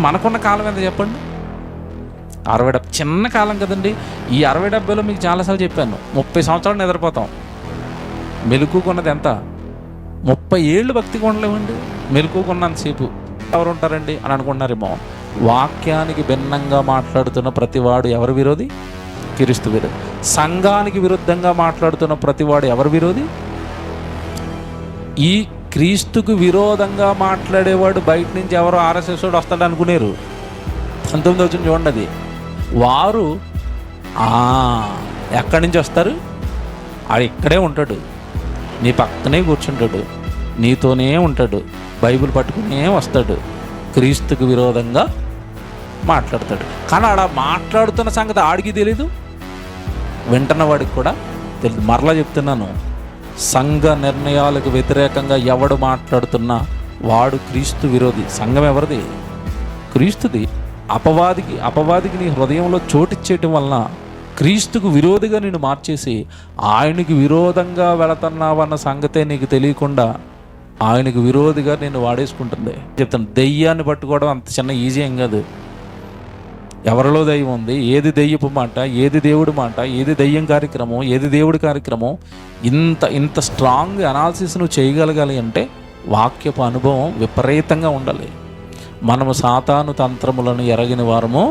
మనకున్న కాలం ఎంత చెప్పండి? 60 చిన్న కాలం కదండి. ఈ 60-70లో మీకు చాలాసార్లు చెప్పాను, 30 సంవత్సరాలు నిద్రపోతాం. మెలుకున్నది ఎంత? 30 ఏళ్ళు భక్తిగా ఉండలేమండి. మెలుకున్నంతసేపు ఎవరు ఉంటారండి అని అనుకుంటున్నారేమో. వాక్యానికి భిన్నంగా మాట్లాడుతున్న ప్రతివాడు ఎవరు విరోధి? క్రీస్తు విరోధి. సంఘానికి విరుద్ధంగా మాట్లాడుతున్న ప్రతివాడు ఎవరు విరోధి? ఈ క్రీస్తుకు విరోధంగా మాట్లాడేవాడు బయట నుంచి ఎవరో ఆర్ఎస్ఎస్ వాడు వస్తాడు అనుకునేరు. 19 వచ్చిన చూడండి, అది వారు ఎక్కడి నుంచి వస్తారు? ఆడు ఇక్కడే ఉంటాడు, నీ పక్కనే కూర్చుంటాడు, నీతోనే ఉంటాడు, బైబిల్ పట్టుకునే వస్తాడు, క్రీస్తుకు విరోధంగా మాట్లాడతాడు. కానీ ఆడ మాట్లాడుతున్న సంగతి ఆడికి తెలీదు, వింటున్న వాడికి కూడా తెలియదు. మరలా చెప్తున్నాను, సంఘ నిర్ణయాలకు వ్యతిరేకంగా ఎవడు మాట్లాడుతున్నా వాడు క్రీస్తు విరోధి. సంఘం ఎవరిది? క్రీస్తుది. అపవాదికి నీ హృదయంలో చోటిచ్చేయటం వలన క్రీస్తుకు విరోధిగా నేను మార్చేసి ఆయనకి విరోధంగా వెళుతున్నావన్న సంగతే నీకు తెలియకుండా ఆయనకు విరోధిగా నేను వాడేసుకుంటుంది. చెప్తాను, దెయ్యాన్ని పట్టుకోవడం అంత చిన్న ఈజీ ఏం కాదు. ఎవరిలో దెయ్యం ఉంది, ఏది దెయ్యపు మాట, ఏది దేవుడి మాట, ఏది దెయ్యం కార్యక్రమం, ఏది దేవుడి కార్యక్రమం, ఇంత స్ట్రాంగ్ అనాలిసిస్ నువ్వు చేయగలగాలి అంటే వాక్యపు అనుభవం విపరీతంగా ఉండాలి. మనము సాతాను తంత్రములను ఎరగిన వారము